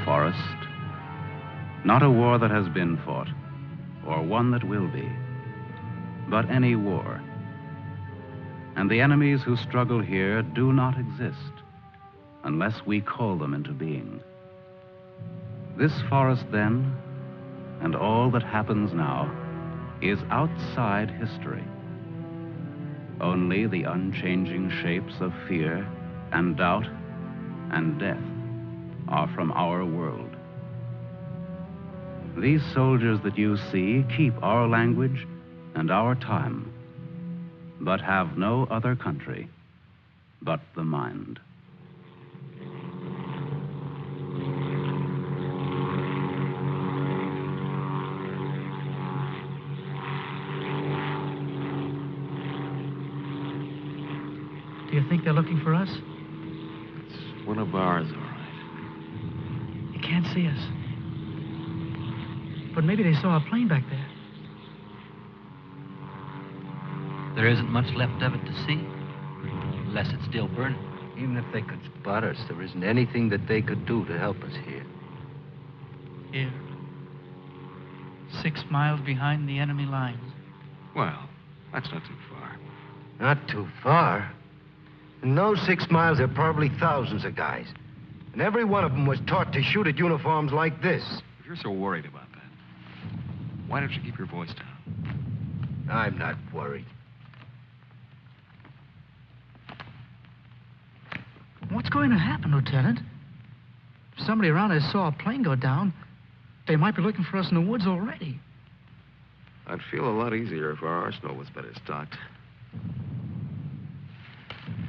forest, not a war that has been fought, or one that will be, but any war. And the enemies who struggle here do not exist unless we call them into being. This forest, then, and all that happens now, is outside history. Only the unchanging shapes of fear and doubt and death are from our world. These soldiers that you see keep our language and our time, but have no other country but the mind. Do you think they're looking for us? It's one of ours, all right. You can't see us. But maybe they saw a plane back there. There isn't much left of it to see, unless it's still burning. Even if they could spot us, there isn't anything that they could do to help us here. Here. 6 miles behind the enemy lines. Well, that's not too far. Not too far. In those 6 miles, there are probably thousands of guys. And every one of them was taught to shoot at uniforms like this. If you're so worried about that, why don't you keep your voice down? I'm not worried. What's going to happen, Lieutenant? If somebody around us saw a plane go down, they might be looking for us in the woods already. I'd feel a lot easier if our arsenal was better stocked.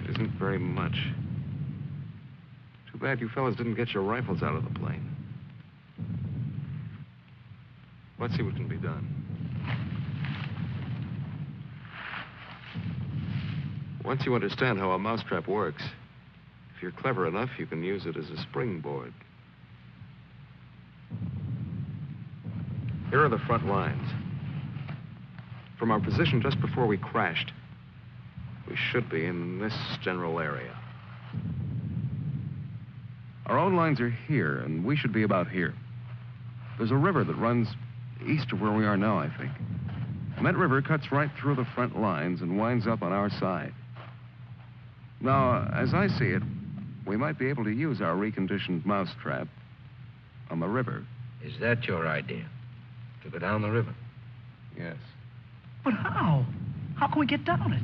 It isn't very much. Too bad you fellas didn't get your rifles out of the plane. Let's see what can be done. Once you understand how a mousetrap works, if you're clever enough, you can use it as a springboard. Here are the front lines. From our position just before we crashed, we should be in this general area. Our own lines are here, and we should be about here. There's a river that runs east of where we are now, I think. And that river cuts right through the front lines and winds up on our side. Now, as I see it, we might be able to use our reconditioned mousetrap on the river. Is that your idea? To go down the river? Yes. But how? How can we get down it?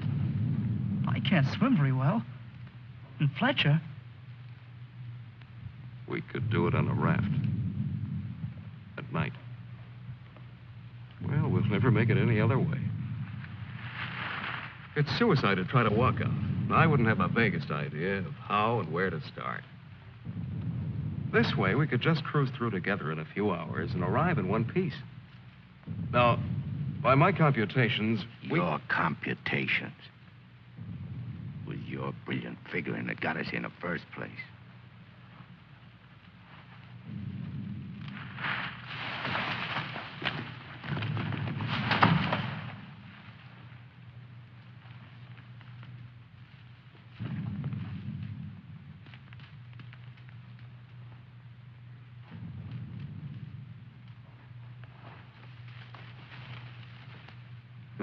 I can't swim very well. And Fletcher... We could do it on a raft. At night. Well, we'll never make it any other way. It's suicide to try to walk out. I wouldn't have the vaguest idea of how and where to start. This way, we could just cruise through together in a few hours and arrive in one piece. Now, by my computations, Your computations? It was your brilliant figuring that got us here in the first place.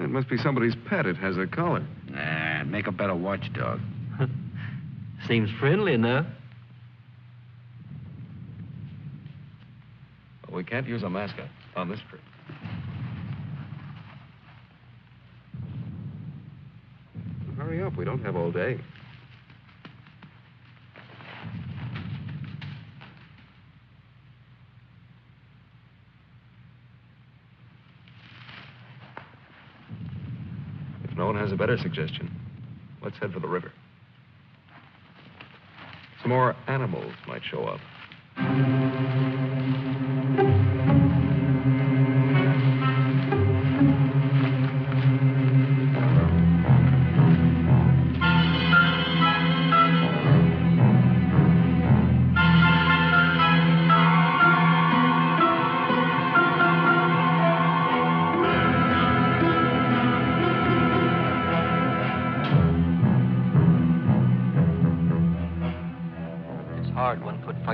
It must be somebody's pet. It has a collar. Nah, make a better watchdog. Seems friendly enough. But we can't use a mascot on this trip. Hurry up. We don't have all day. No one has a better suggestion. Let's head for the river. Some more animals might show up.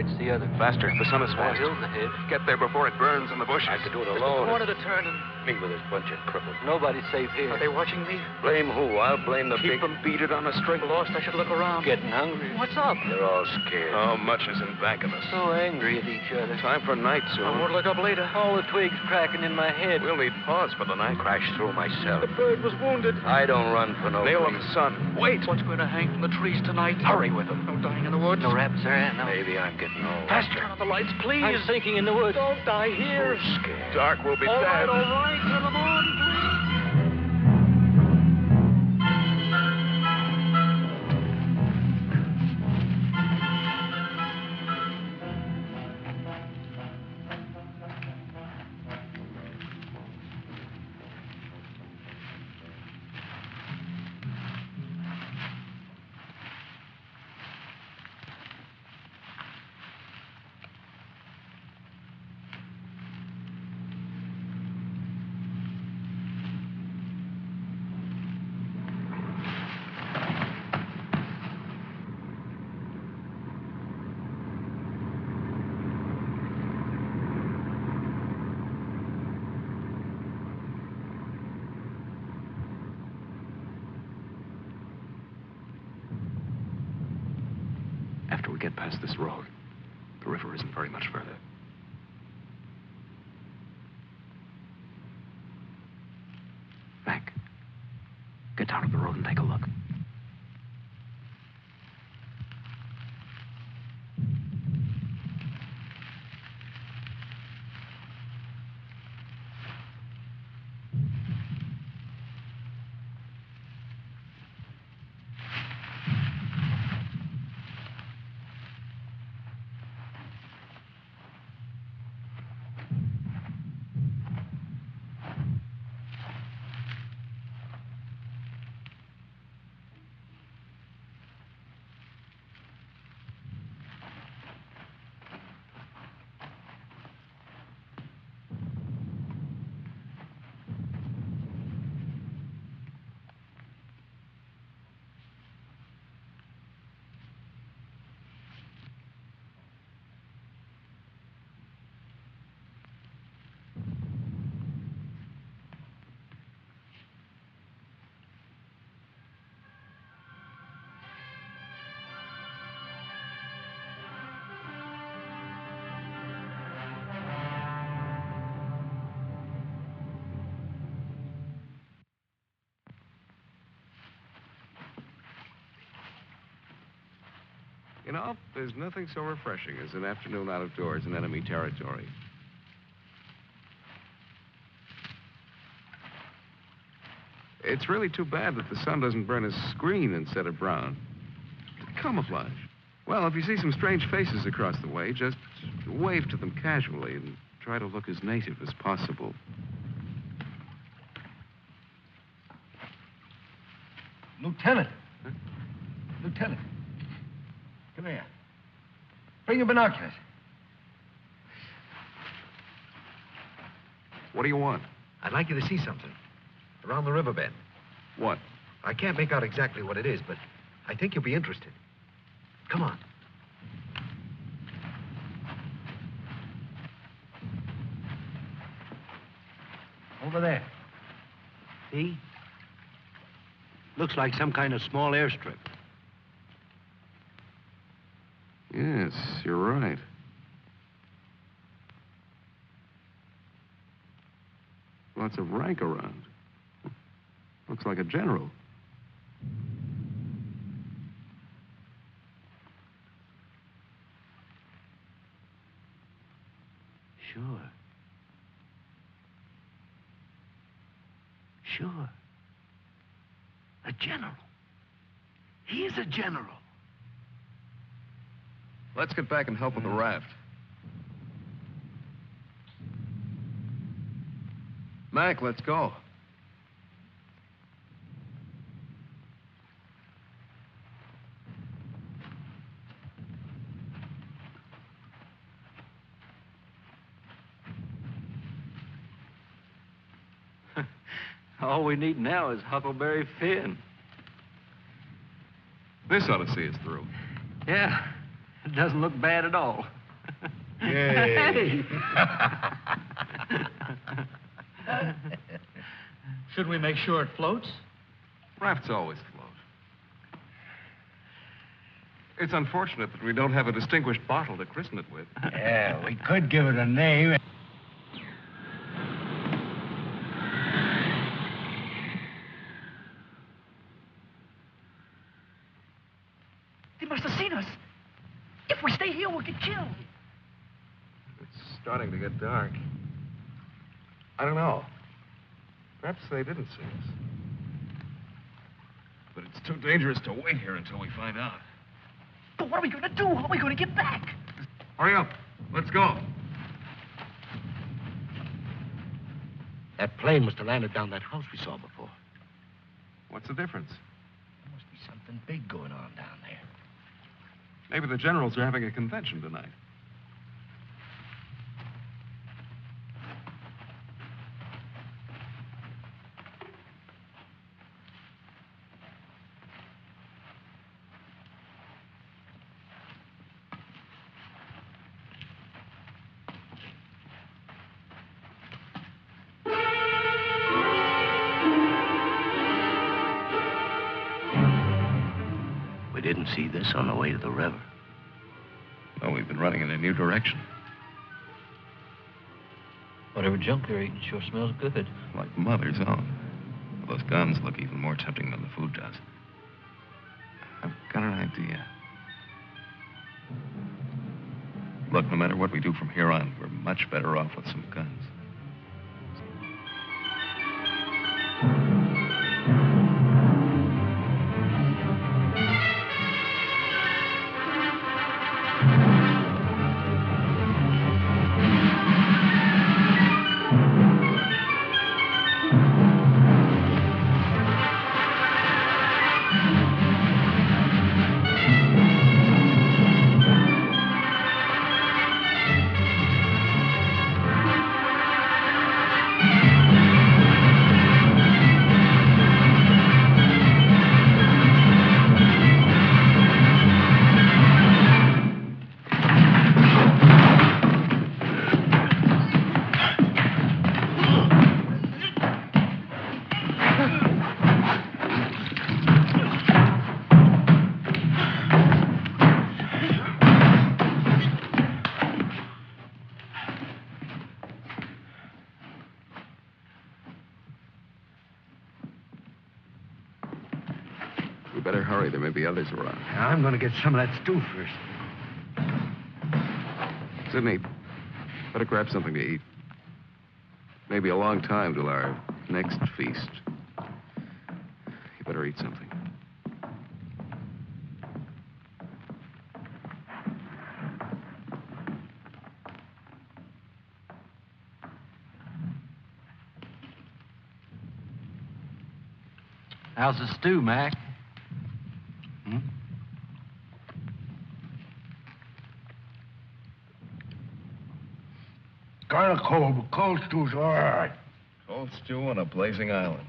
That's the other. Faster. The sun is fast. Hill's ahead. Get there before it burns in the bushes. I could do it Just alone. a corner to turn and... Me with this bunch of cripples. Nobody's safe here. Are they watching me? Blame who? I'll blame the Keep them beat it on a string. Lost, I should look around. Getting hungry. What's up? They're all scared. How much is in back of us? So angry at each other. Time for night I won't soon. look up later. All the twigs cracking in my head. We'll need pause for the night. Crashed through myself. The bird was wounded. I don't run for no Nail of reason. the sun. Wait. What's going to hang from the trees tonight? Hurry with them. No dying in the woods. No rabbits there, no. Maybe I'm getting old. Faster. Turn on the lights, please. I'm sinking in the woods. Don't die here. I'm scared. Dark will be All dead. right. To the moon, please. After we get past this road, the river isn't very much further. Mac, get down to the road and take a look. You know, there's nothing so refreshing as an afternoon out of doors in enemy territory. It's really too bad that the sun doesn't burn his screen instead of brown. Camouflage. Well, if you see some strange faces across the way, just wave to them casually and try to look as native as possible. Lieutenant. Huh? Lieutenant. Come here. Bring your binoculars. What do you want? I'd like you to see something. Around the riverbed. What? I can't make out exactly what it is, but I think you'll be interested. Come on. Over there. See? Looks like some kind of small airstrip. Yes, you're right. Lots of rank around. Looks like a general. Sure. Sure. A general. He's a general. Let's get back and help with the raft. Mac, let's go. All we need now is Huckleberry Finn. This ought to see us through. Yeah, it doesn't look bad at all. Yay. Should we make sure it floats? Rafts always float. It's unfortunate that we don't have a distinguished bottle to christen it with. Yeah, we could give it a name. They must have seen us. If we stay here, we'll get killed. It's starting to get dark. I don't know. Perhaps they didn't see us. But it's too dangerous to wait here until we find out. But what are we going to do? How are we going to get back? Hurry up. Let's go. That plane must have landed down that house we saw before. What's the difference? There must be something big going on down there. Maybe the generals are having a convention tonight. We didn't see this on the way to the river. No, we've been running in a new direction. Whatever junk they're eating sure smells good. Like Mother's own. Those guns look even more tempting than the food does. I've got an idea. Look, no matter what we do from here on, we're much better off with some guns. We better hurry. There may be others around. I'm going to get some of that stew first. Sidney, better grab something to eat. Maybe a long time till our next feast. You better eat something. How's the stew, Mac? Kind of cold, but cold stew's all right. Cold stew on a blazing island.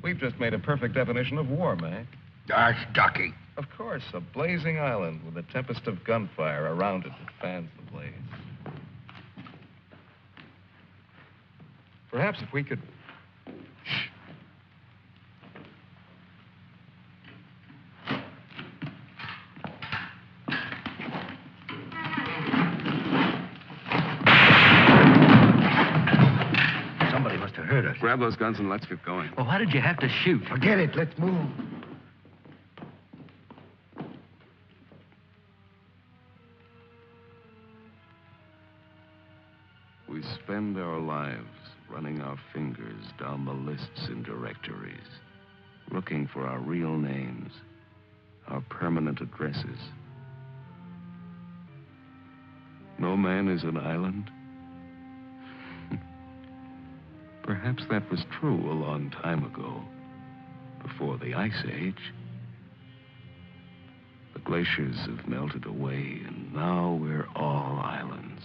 We've just made a perfect definition of war, Mac. That's ducky. Of course, a blazing island with a tempest of gunfire around it that fans the blaze. Perhaps if we could... Shh. Somebody must have heard us. Grab those guns and let's get going. Well, why did you have to shoot? Forget it. Let's move. We spend our lives running our fingers down the lists and directories, looking for our real names, our permanent addresses. No man is an island. Perhaps that was true a long time ago, before the Ice Age. The glaciers have melted away, and now we're all islands.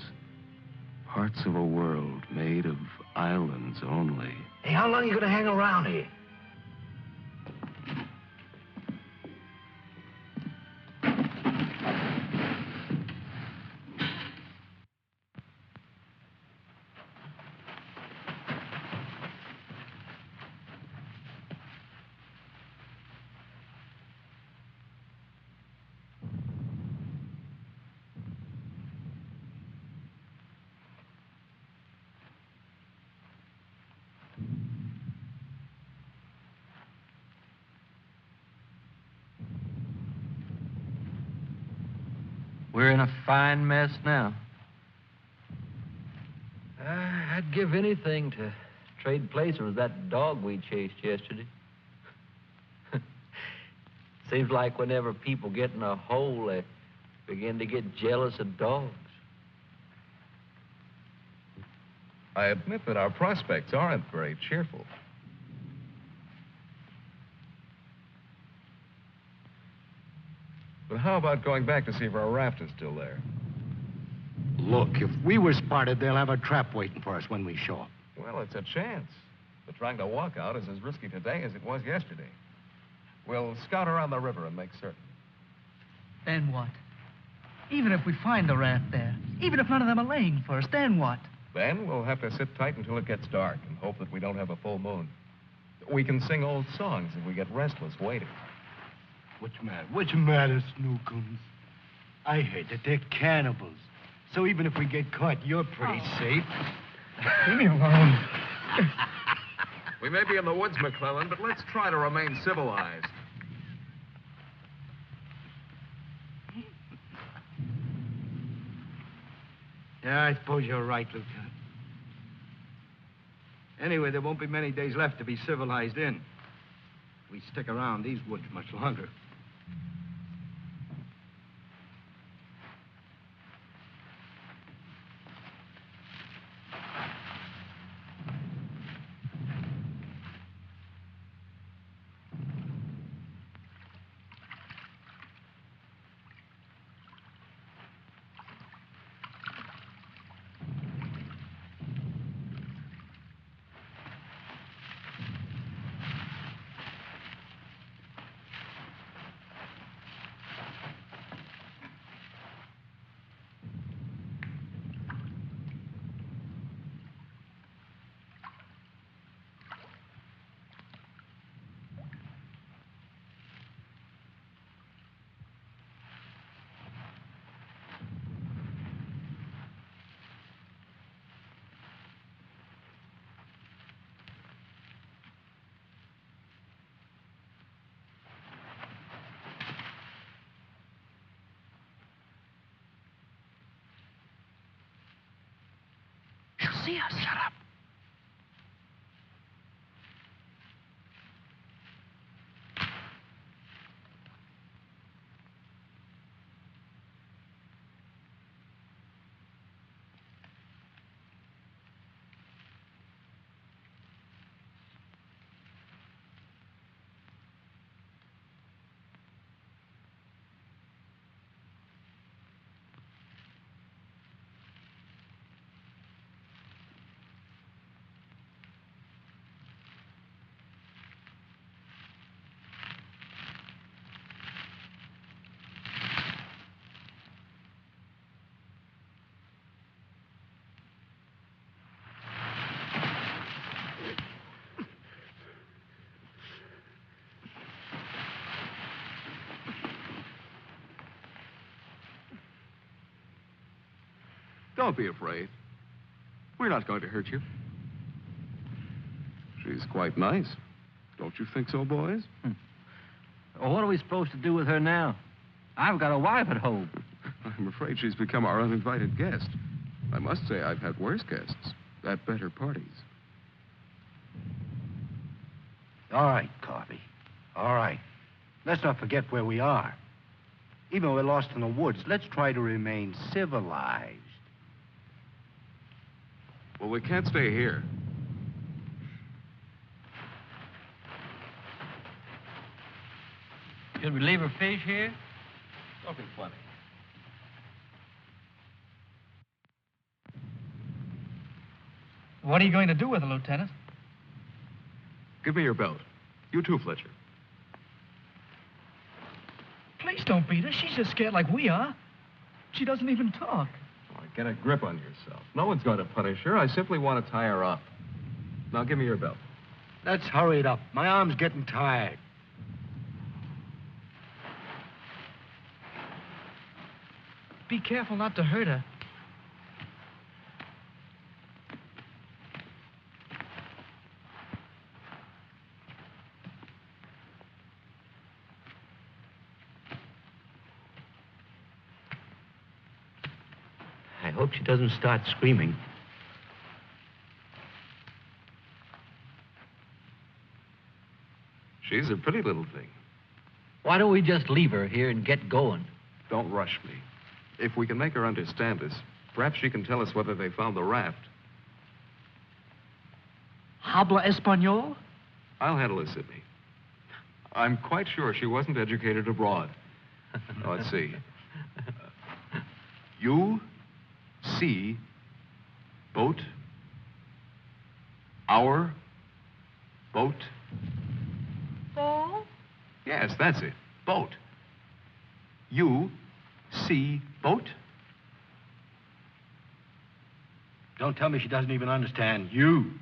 Parts of a world made of islands only. Hey, how long are you going to hang around here? We're in a fine mess now. I'd give anything to trade places with that dog we chased yesterday. Seems like whenever people get in a hole, they begin to get jealous of dogs. I admit that our prospects aren't very cheerful. But how about going back to see if our raft is still there? Look, if we were spotted, they'll have a trap waiting for us when we show up. Well, it's a chance. But trying to walk out is as risky today as it was yesterday. We'll scout around the river and make certain. Then what? Even if we find the raft there, even if none of them are laying for us, then what? Then we'll have to sit tight until it gets dark and hope that we don't have a full moon. We can sing old songs if we get restless waiting. What's the matter, Snookums? I heard that they're cannibals. So even if we get caught, you're pretty safe. Leave me alone. We may be in the woods, McClellan, but let's try to remain civilized. Yeah, I suppose you're right, Lieutenant. Anyway, there won't be many days left to be civilized in. We stick around these woods much longer. See us. Shut up. Don't be afraid. We're not going to hurt you. She's quite nice. Don't you think so, boys? Well, what are we supposed to do with her now? I've got a wife at home. I'm afraid she's become our uninvited guest. I must say I've had worse guests at better parties. All right, Carvey. All right. Let's not forget where we are. Even though we're lost in the woods, let's try to remain civilized. Well, we can't stay here. Should we leave her fish here? Don't be funny. What are you going to do with her, Lieutenant? Give me your belt. You too, Fletcher. Please don't beat her. She's just scared like we are. She doesn't even talk. Oh, get a grip on yourself. No one's going to punish her. I simply want to tie her up. Now, give me your belt. Let's hurry it up. My arm's getting tired. Be careful not to hurt her. hope she doesn't start screaming. She's a pretty little thing. Why don't we just leave her here and get going? Don't rush me. If we can make her understand us, perhaps she can tell us whether they found the raft. Habla español? I'll handle it, Sidney. I'm quite sure she wasn't educated abroad. Now, let's see. You see boat, our boat. Oh? Yes, that's it. Boat. You see boat? Don't tell me she doesn't even understand you.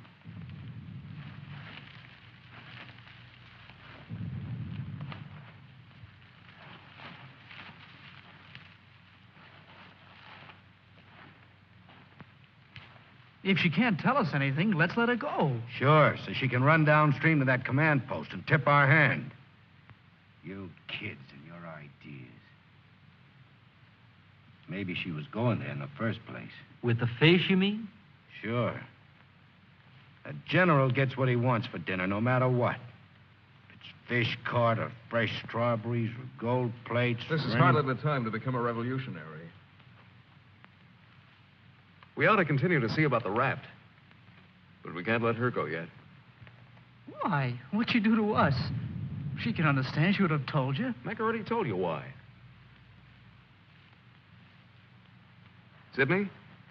If she can't tell us anything, let's let her go. Sure, so she can run downstream to that command post and tip our hand. You kids and your ideas. Maybe she was going there in the first place. With the fish, you mean? Sure. A general gets what he wants for dinner, no matter what. If it's fish caught or fresh strawberries or gold plates. This is or hardly the time to become a revolutionary. We ought to continue to see about the raft. But we can't let her go yet. Why? What'd she do to us? If she can understand, she would have told you. Mac already told you why. Sidney,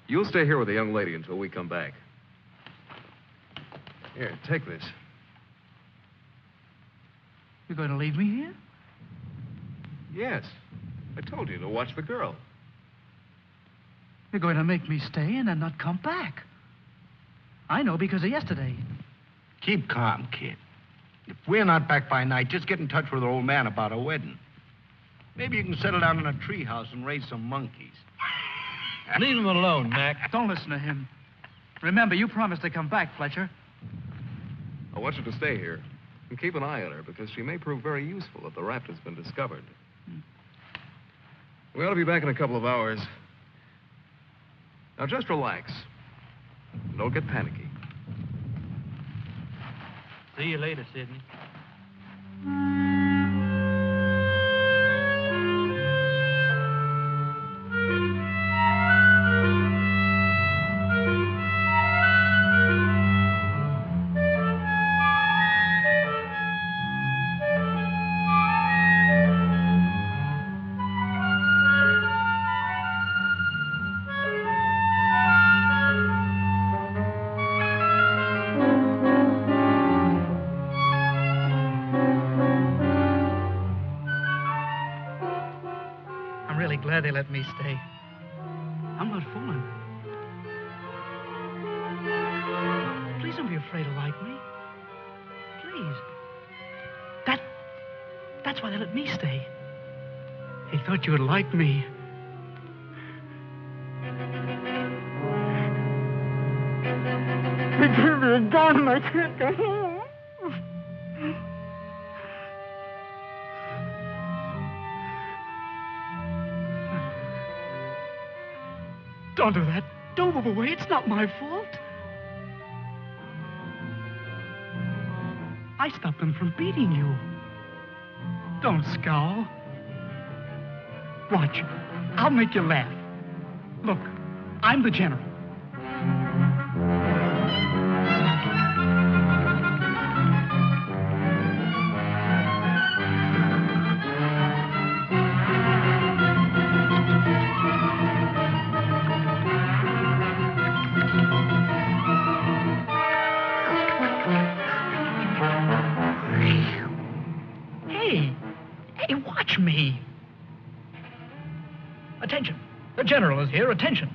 you'll stay here with the young lady until we come back. Here, take this. You're going to leave me here? Yes. I told you to watch the girl. You're going to make me stay and then not come back. I know because of yesterday. Keep calm, kid. If we're not back by night, just get in touch with the old man about a wedding. Maybe you can settle down in a treehouse and raise some monkeys. Leave him alone, Mac. Don't listen to him. Remember, you promised to come back, Fletcher. I want you to stay here and keep an eye on her because she may prove very useful if the raft has been discovered. We ought to be back in a couple of hours. Now, just relax. Don't get panicky. See you later, Sidney. Glad they let me stay. I'm not fooling. Please don't be afraid to like me. Please. That's why they let me stay. They thought you would like me. They gave me a gun and I can't go home. Don't do that. Don't move away. It's not my fault. I stopped them from beating you. Don't scowl. Watch. I'll make you laugh. Look, I'm the general. Watch me. Attention. The general is here. Attention.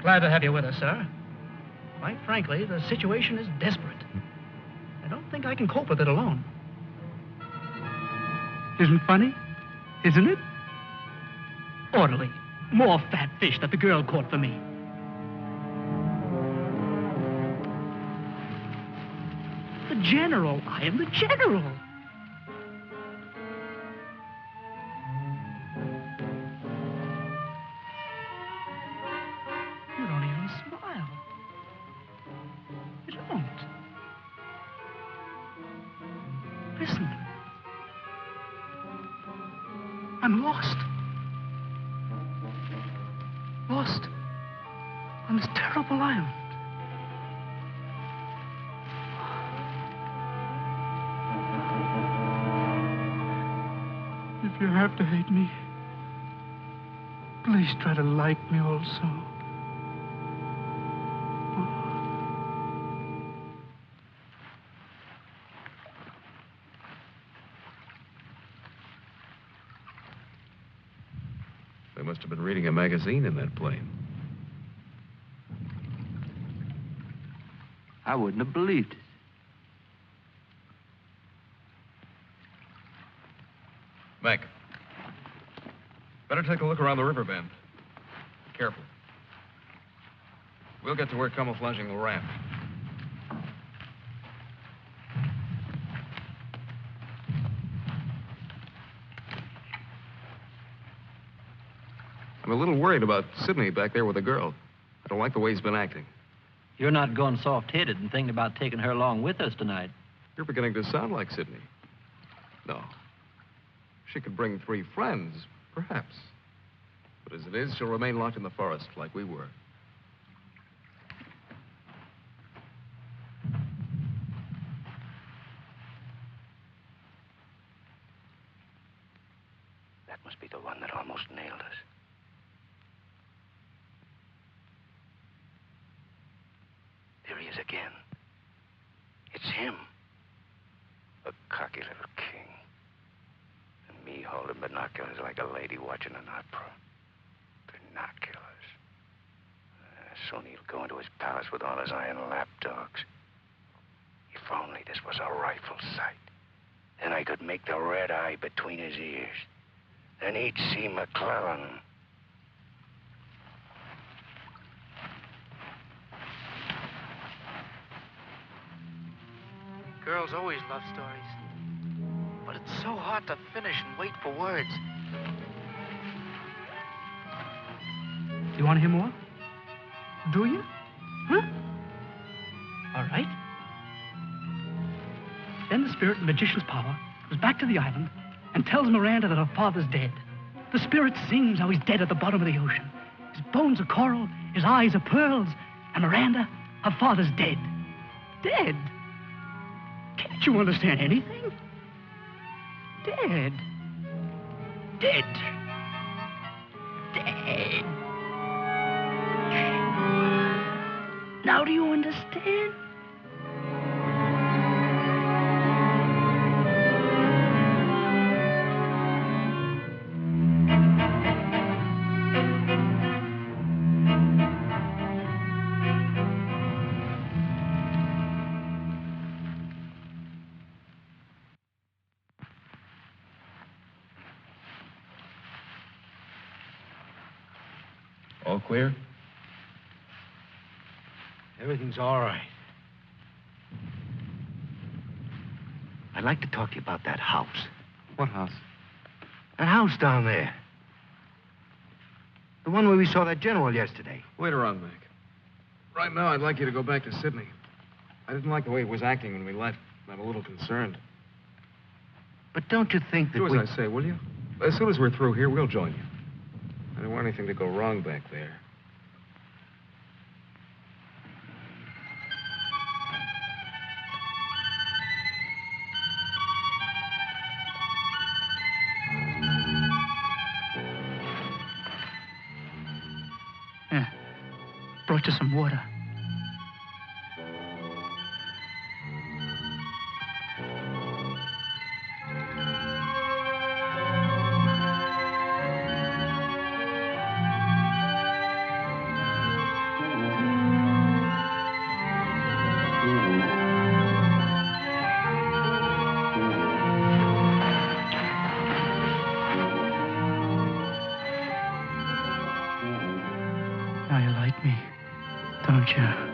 Glad to have you with us, sir. Quite frankly, the situation is desperate. I don't think I can cope with it alone. Isn't funny? Isn't it? Orderly. More fat fish that the girl caught for me. The general. I am the general. Listen. I'm lost. Lost on this terrible island. If you have to hate me, please try to like me also. They must have been reading a magazine in that plane. I wouldn't have believed it. Mac, better take a look around the river bend. Be careful. We'll get to work camouflaging the raft. I'm a little worried about Sidney back there with the girl. I don't like the way he's been acting. You're not going soft-headed and thinking about taking her along with us tonight. You're beginning to sound like Sidney. No. She could bring 3 friends, perhaps. But as it is, she'll remain locked in the forest like we were. That must be the one that almost nailed us. There he is again. It's him. A cocky little king. And me holding binoculars like a lady watching an opera. Binoculars. Soon he'll go into his palace with all his iron lapdogs. If only this was a rifle sight. Then I could make the red eye between his ears. Then he'd see McClellan. Girls always love stories. But it's so hard to finish and wait for words. Do you want to hear more? Do you? Huh? All right. Then the spirit, the magician's power, goes back to the island and tells Miranda that her father's dead. The spirit sings how he's dead at the bottom of the ocean. His bones are coral, his eyes are pearls, and Miranda, her father's dead. Dead? Can't you understand anything? Dead. Dead. Dead. Now do you understand? All clear? Everything's all right. I'd like to talk to you about that house. What house? That house down there. The one where we saw that general yesterday. Wait around, Mac. Right now, I'd like you to go back to Sydney. I didn't like the way he was acting when we left. I'm a little concerned. But don't you think that Do as I say, will you? As soon as we're through here, we'll join you. I don't want anything to go wrong back there. Yeah. Brought you some water. Now you like me, don't you?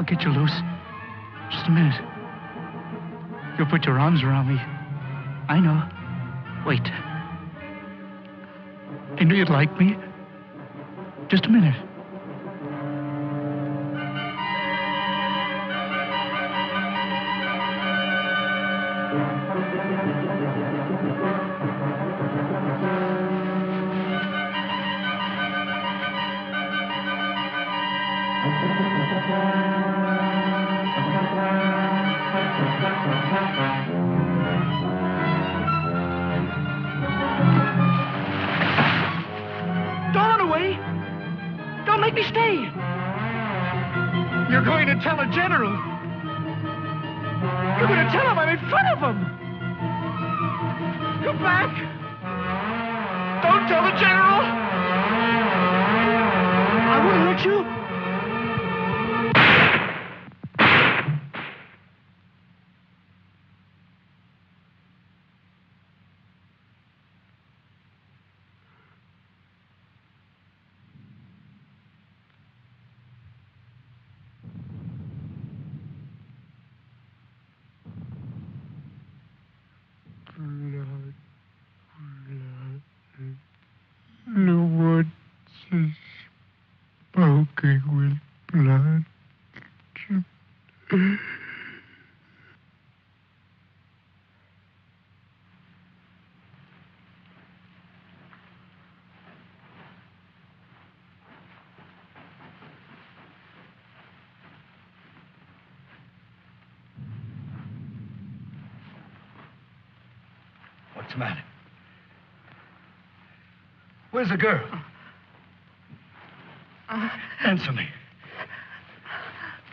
get you loose. Just a minute. You'll put your arms around me. I know. Wait. I knew you'd like me. Just a minute. Don't run away. Don't make me stay. You're going to tell a general. You're going to tell him I'm in front of him. Come back. Don't tell the general. I won't hurt you. The woods is smoking with blood. What's the matter? Where's the girl? Answer me.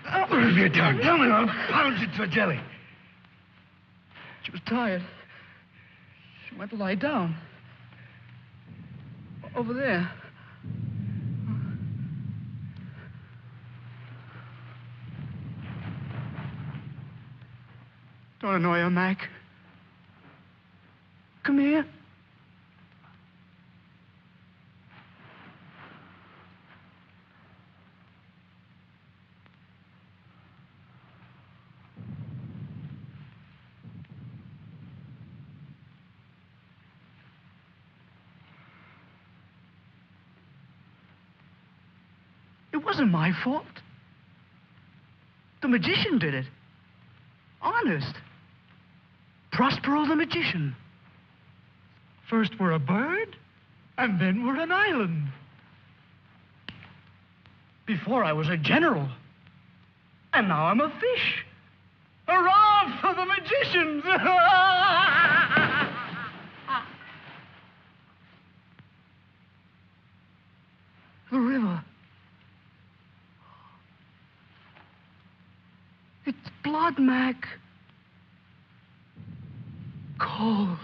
What have you done? Tell me, I'll pound you to a jelly. She was tired. She went to lie down. Over there. Don't annoy her, Mac. Come here. It wasn't my fault. The magician did it. Honest. Prospero the magician. First we're a bird, and then we're an island. Before I was a general, and now I'm a fish. Hurrah for the magicians! The river. It's blood, Mac. Cold.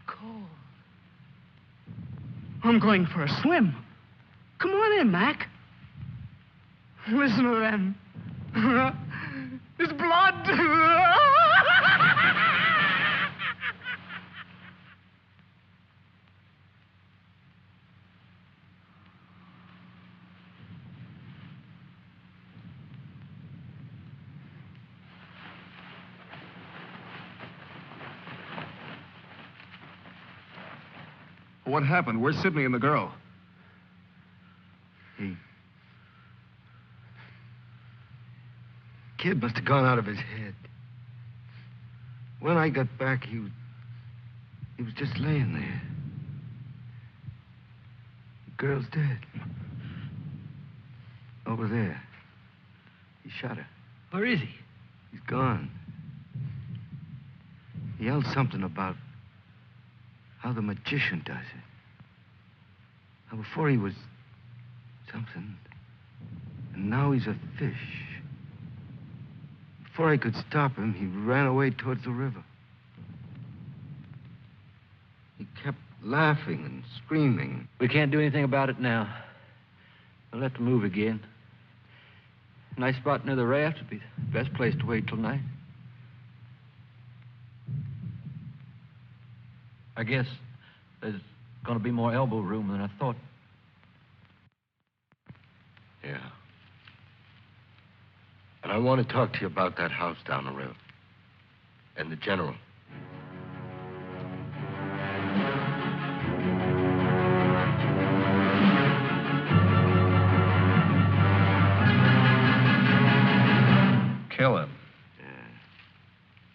Cold. I'm going for a swim. Come on in, Mac. Listen to them. It's blood. What happened? Where's Sidney and the girl? Kid must have gone out of his head. When I got back, he was just laying there. The girl's dead. Over there. He shot her. Where is he? He's gone. He yelled something about how the magician does it. How before he was something, and now he's a fish. Before I could stop him, he ran away towards the river. He kept laughing and screaming. We can't do anything about it now. We'll have to move again. Nice spot near the raft would be the best place to wait till night. I guess there's going to be more elbow room than I thought. Yeah. I want to talk to you about that house down the river. And the general. Kill him. Yeah.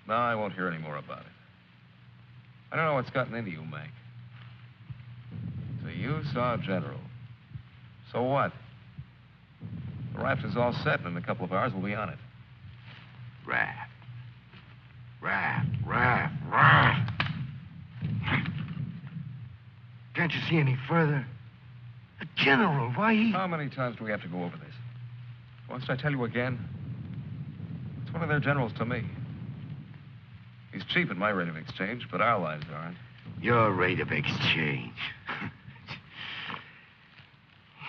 No, I won't hear any more about it. I don't know what's gotten into you, Mac. So you saw General. So what? The raft is all set, and in a couple of hours we'll be on it. Raft. Raft. Can't you see any further? The general, why he... How many times do we have to go over this? Must I tell you again? It's one of their generals to me. He's cheap at my rate of exchange, but our lives aren't. Your rate of exchange.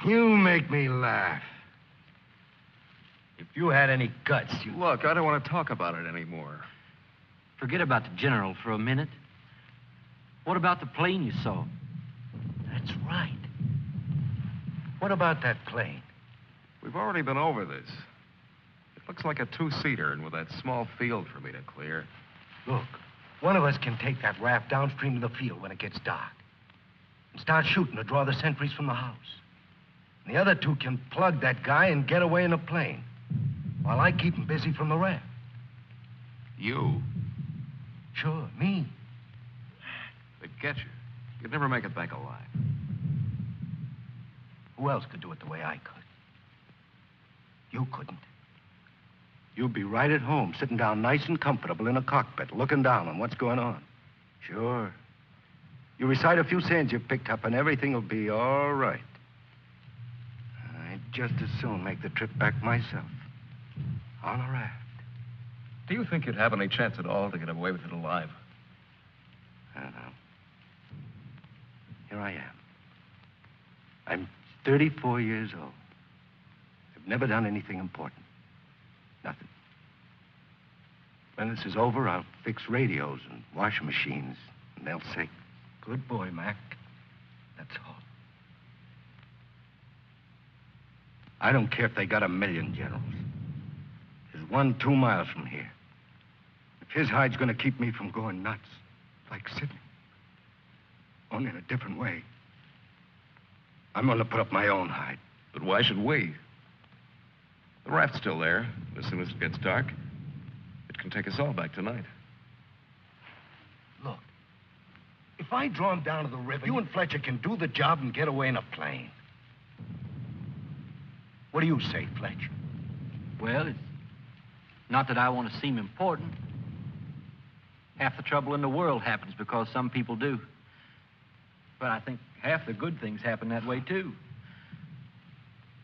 You make me laugh. If you had any guts, you... Look, I don't want to talk about it anymore. Forget about the general for a minute. What about the plane you saw? That's right. What about that plane? We've already been over this. It looks like a two-seater, and with that small field for me to clear. Look, one of us can take that raft downstream to the field when it gets dark and start shooting to draw the sentries from the house. And the other two can plug that guy and get away in a plane while I keep him busy from the raft. You? Sure, me. They'd get you. You'd never make it back alive. Who else could do it the way I could? You couldn't. You'd be right at home, sitting down nice and comfortable in a cockpit, looking down on what's going on. Sure. You recite a few sayings you've picked up, and everything will be all right. I'd just as soon make the trip back myself. On a raft. Do you think you'd have any chance at all to get away with it alive? I don't know. Here I am. I'm 34 years old. I've never done anything important. Nothing. When this is over, I'll fix radios and washing machines, and they'll say, "Good boy, Mac." That's all. I don't care if they got 1,000,000 generals. There's one 2 miles from here. If his hide's gonna keep me from going nuts, like Sidney, only in a different way, I'm gonna put up my own hide. But why should we? The raft's still there. As soon as it gets dark, it can take us all back tonight. Look, if I draw him down to the river, you and Fletcher can do the job and get away in a plane. What do you say, Fletcher? Well, it's not that I want to seem important. Half the trouble in the world happens because some people do. But I think half the good things happen that way, too.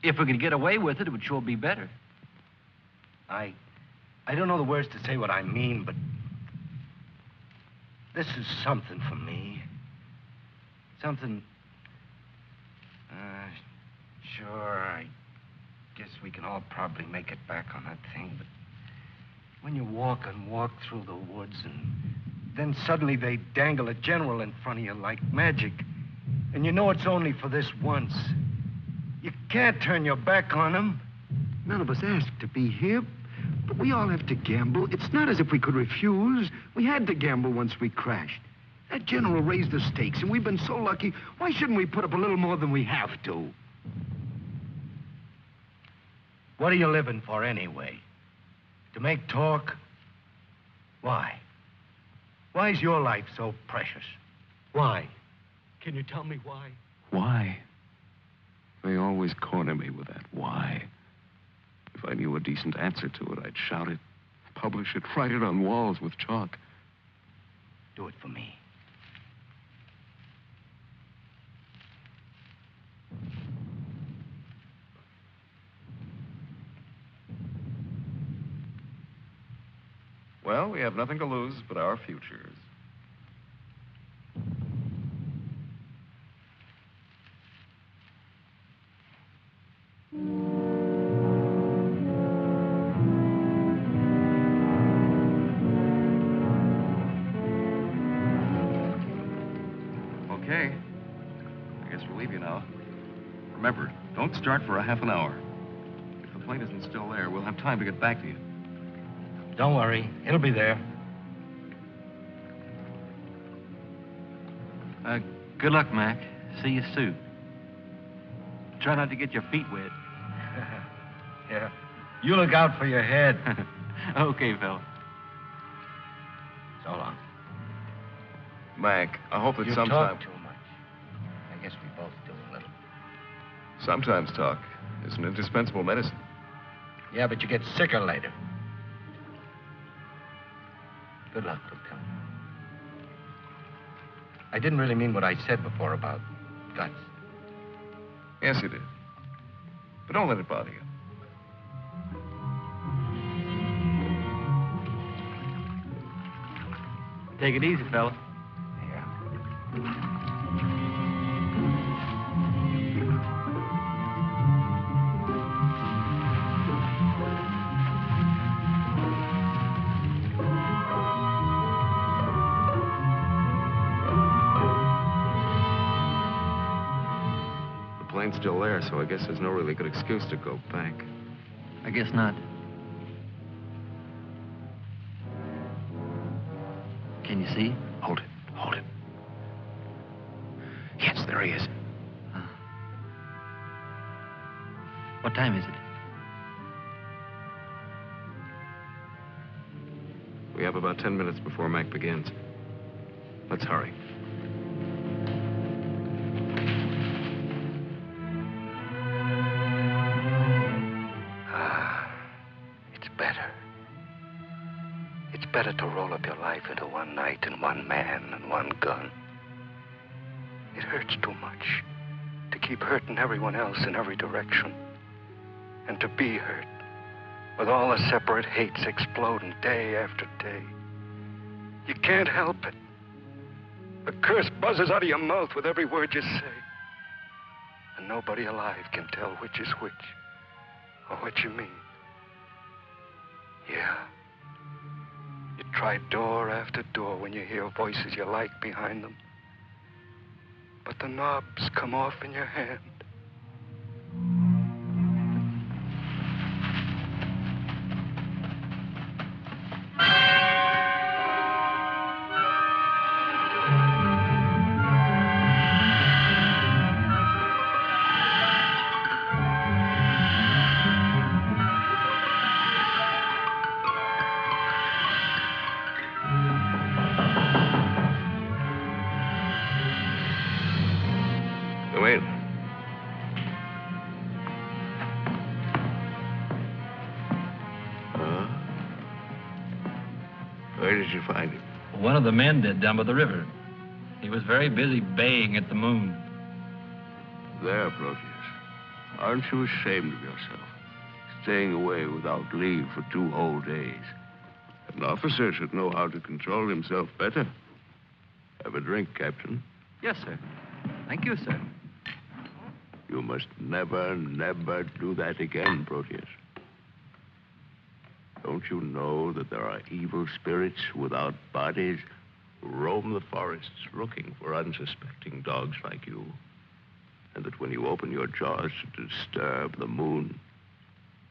If we could get away with it, it would sure be better. I don't know the words to say what I mean, but this is something for me. Something... Sure, I guess we can all probably make it back on that thing, but when you walk through the woods and then suddenly they dangle a general in front of you like magic, and you know it's only for this once, you can't turn your back on him. None of us asked to be here, but we all have to gamble. It's not as if we could refuse. We had to gamble once we crashed. That general raised the stakes, and we've been so lucky. Why shouldn't we put up a little more than we have to? What are you living for anyway? To make talk? Why? Why is your life so precious? Why? Can you tell me why? Why? They always corner me with that why. If I knew a decent answer to it, I'd shout it, publish it, write it on walls with chalk. Do it for me. Well, we have nothing to lose but our futures. Okay. I guess we'll leave you now. Remember, don't start for a half an hour. If the plane isn't still there, we'll have time to get back to you. Don't worry. It'll be there. Good luck, Mac. See you soon. Try not to get your feet wet. Yeah. You look out for your head. Okay, fella. So long. Mac, I hope that You sometime... talk too much. I guess we both do a little. Sometimes talk is an indispensable medicine. Yeah, but you get sicker later. Good luck, Lieutenant. I didn't really mean what I said before about guts. Yes, you did. But don't let it bother you. Take it easy, fella. Yeah. The plane's still there, so I guess there's no really good excuse to go back. I guess not. Can you see? Hold it. Hold it. Yes, there he is. What time is it? We have about 10 minutes before Mac begins. Let's hurry. It's better. It's better to roll up your life into one night and one man and one gun. It hurts too much to keep hurting everyone else in every direction. And to be hurt with all the separate hates exploding day after day. You can't help it. The curse buzzes out of your mouth with every word you say. And nobody alive can tell which is which or what you mean. Yeah. You try door after door when you hear voices you like behind them. But the knobs come off in your hand. Come in. Where did you find him? One of the men did down by the river. He was very busy baying at the moon. There, Proteus. Aren't you ashamed of yourself? Staying away without leave for 2 whole days. An officer should know how to control himself better. Have a drink, Captain. Yes, sir. Thank you, sir. You must never, never do that again, Proteus. Don't you know that there are evil spirits without bodies who roam the forests looking for unsuspecting dogs like you? And that when you open your jaws to disturb the moon,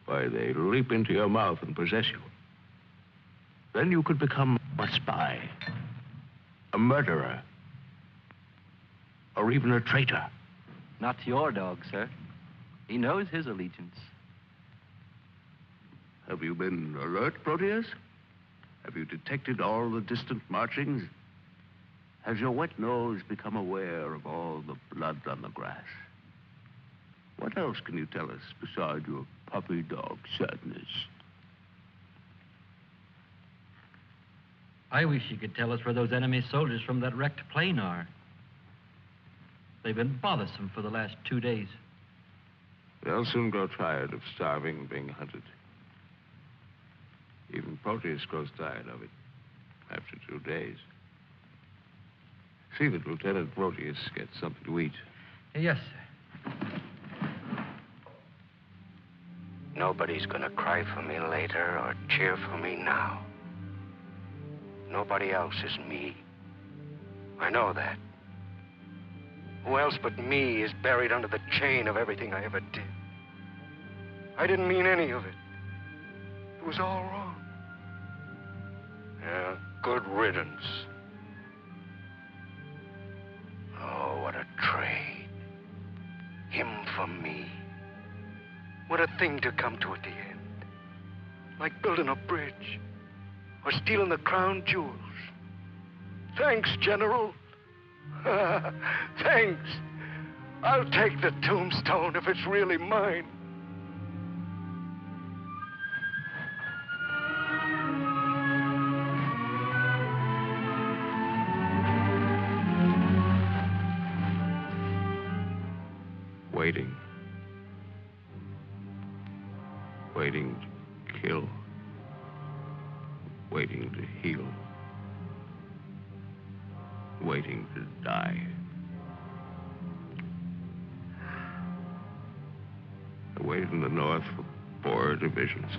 why, they leap into your mouth and possess you. Then you could become a spy, a murderer, or even a traitor. Not to your dog, sir. He knows his allegiance. Have you been alert, Proteus? Have you detected all the distant marchings? Has your wet nose become aware of all the blood on the grass? What else can you tell us besides your puppy dog sadness? I wish you could tell us where those enemy soldiers from that wrecked plane are. They've been bothersome for the last 2 days. They'll soon grow tired of starving and being hunted. Even Proteus grows tired of it after 2 days. See that Lieutenant Proteus gets something to eat. Yes, sir. Nobody's gonna cry for me later or cheer for me now. Nobody else is me. I know that. Who else but me is buried under the chain of everything I ever did? I didn't mean any of it. It was all wrong. Yeah, good riddance. Oh, what a trade. Him for me. What a thing to come to at the end. Like building a bridge. Or stealing the crown jewels. Thanks, General. Thanks. I'll take the tombstone if it's really mine. Waiting. Waiting to kill. Waiting to heal. Waiting to die. I waited in the north for 4 divisions.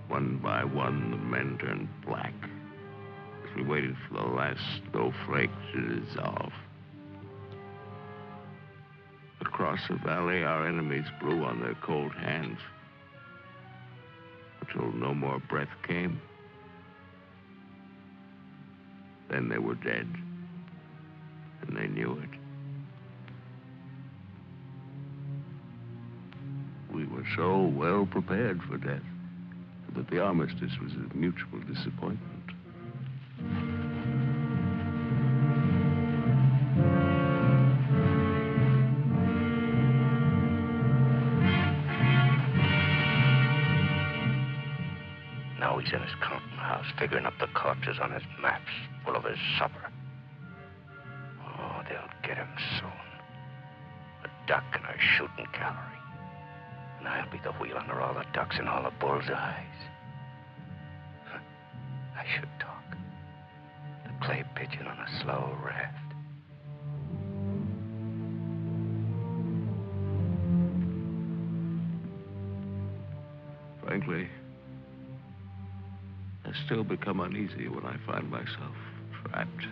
One by one, the men turned black as we waited for the last snowflake to dissolve. Across the valley, our enemies blew on their cold hands until no more breath came. Then they were dead, and they knew it. We were so well prepared for death that the armistice was a mutual disappointment. Now he's in his counting house, figuring up the corpses on his maps, full of his supper. Oh, they'll get him soon. A duck in a shooting gallery. And I'll be the wheel under all the ducks and all the bull's eyes. I should talk. The clay pigeon on a slow raft. Frankly, I still become uneasy when I find myself trapped,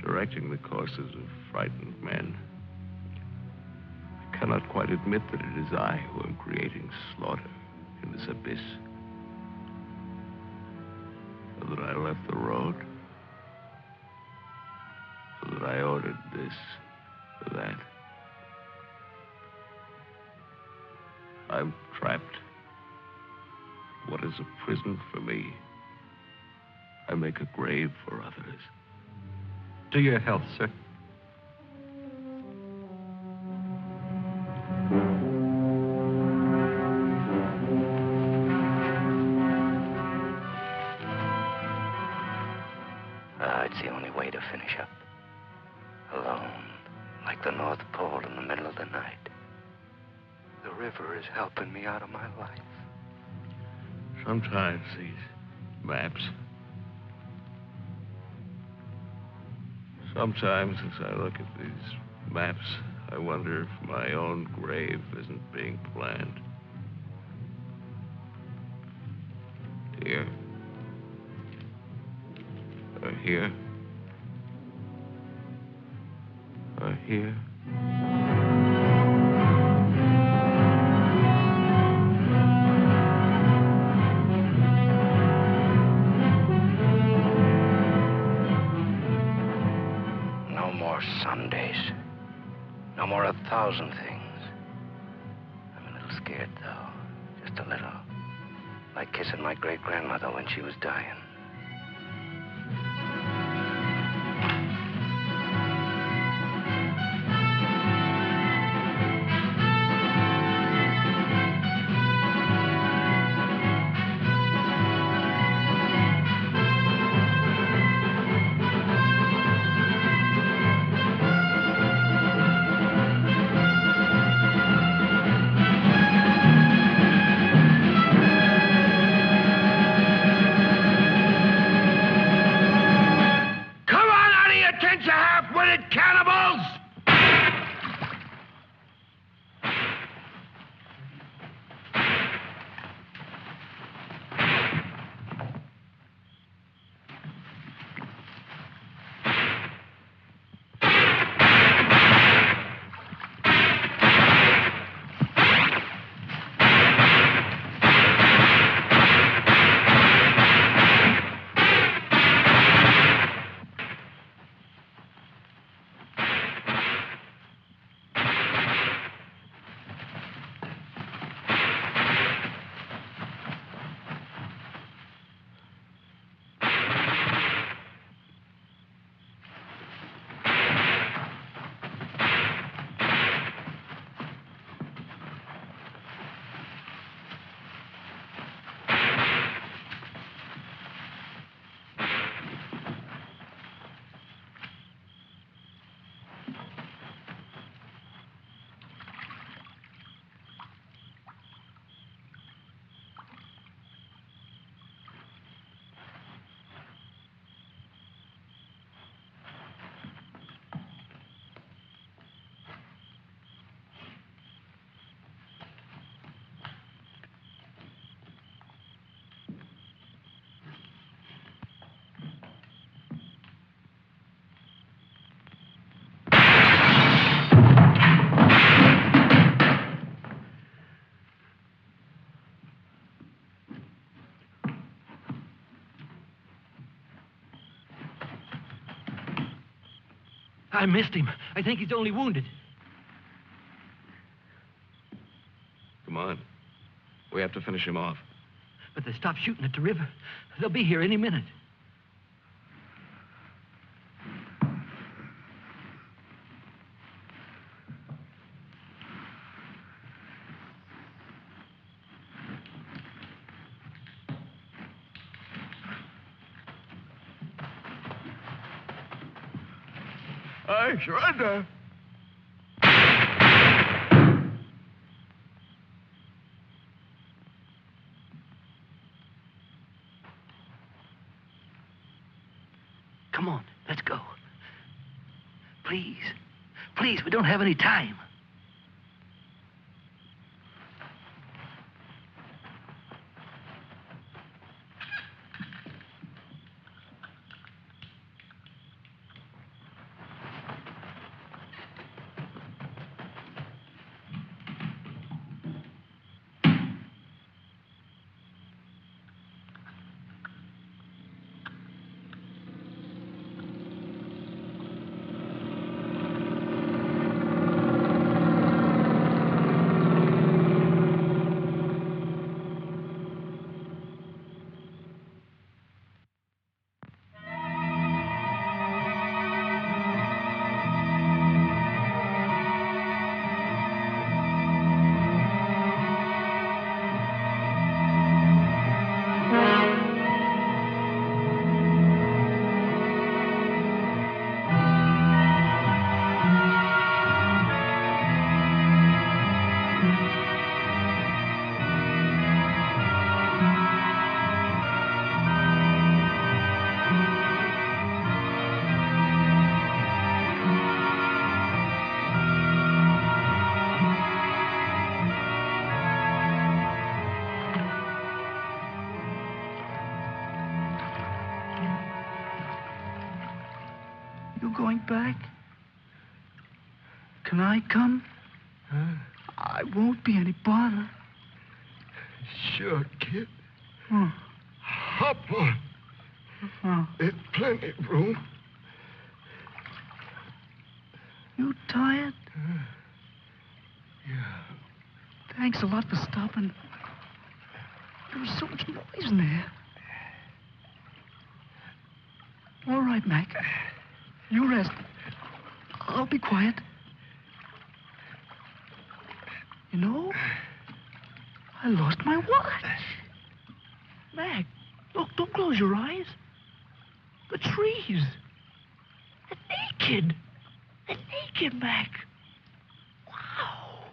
directing the courses of frightened men. I cannot quite admit that it is I who am creating slaughter in this abyss. So that I left the road. So that I ordered this or that. I'm trapped. What is a prison for me? I make a grave for others. To your health, sir. It's the only way to finish up. Alone, like the North Pole in the middle of the night. The river is helping me out of my life. Sometimes these maps. Sometimes as I look at these maps, I wonder if my own grave isn't being planned. Here. Or here. Or here. Sundays. No more 1,000 things. I'm a little scared, though. Just a little. Like kissing my great-grandmother when she was dying. I missed him. I think he's only wounded. Come on. We have to finish him off. But they stopped shooting at the river. They'll be here any minute. I surrender. Come on, let's go. Please. Please, we don't have any time. Going back? Can I come? I won't be any bother. Sure, kid. Oh. Hop on. Oh. There's plenty of room. You tired? Yeah. Thanks a lot for stopping. There was so much noise in there. All right, Mac. You rest. I'll be quiet. You know, I lost my watch. Mac, look, don't close your eyes. The trees. They're naked. They're naked, Mac. Wow.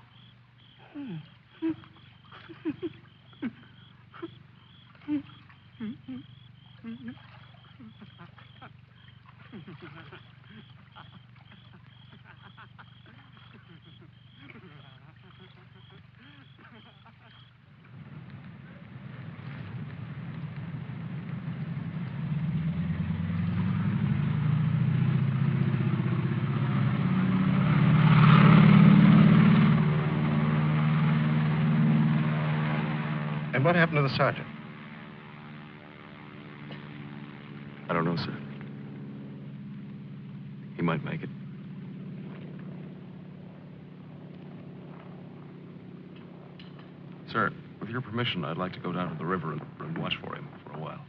And what happened to the sergeant? I don't know, sir. He might make it. Sir, with your permission, I'd like to go down to the river and watch for him for a while.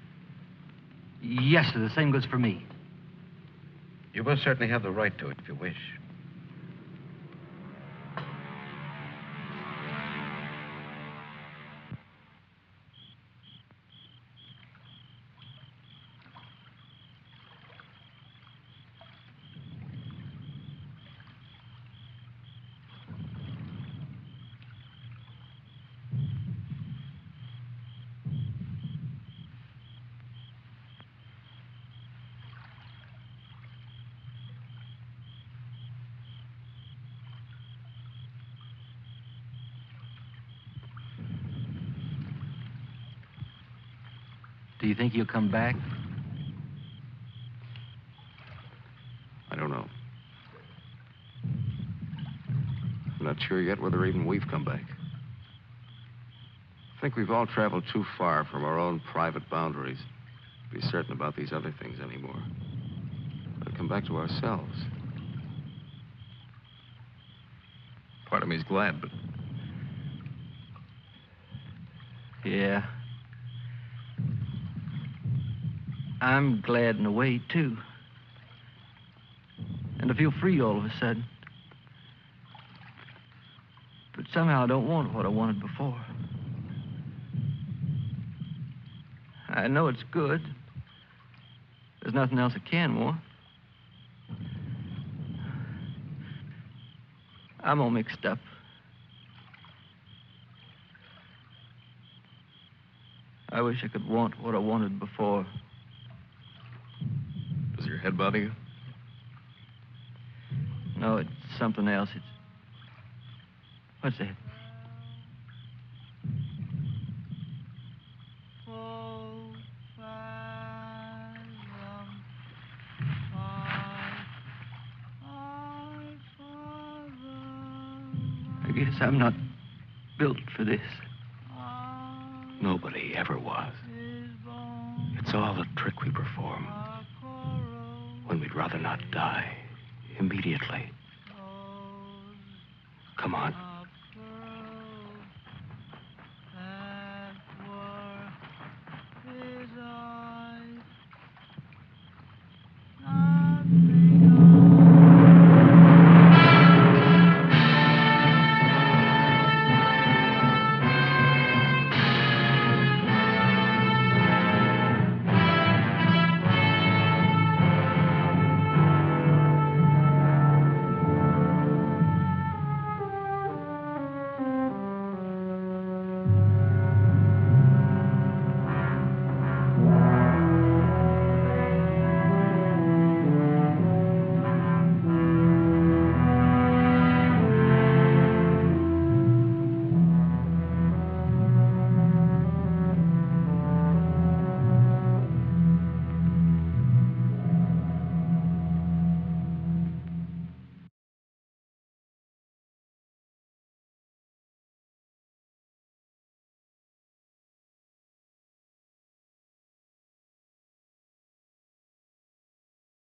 Yes, sir. The same goes for me. You most certainly have the right to it if you wish. Do you think he'll come back? I don't know. I'm not sure yet whether even we've come back. I think we've all traveled too far from our own private boundaries to be certain about these other things anymore. But come back to ourselves. Part of me's glad, but... Yeah. I'm glad in a way, too. And I feel free all of a sudden. But somehow I don't want what I wanted before. I know it's good. There's nothing else I can want. I'm all mixed up. I wish I could want what I wanted before. Does your head bother you? No, it's something else. It's... What's that? I guess I'm not built for this. Nobody ever was. It's all a trick we perform when we'd rather not die immediately. Come on.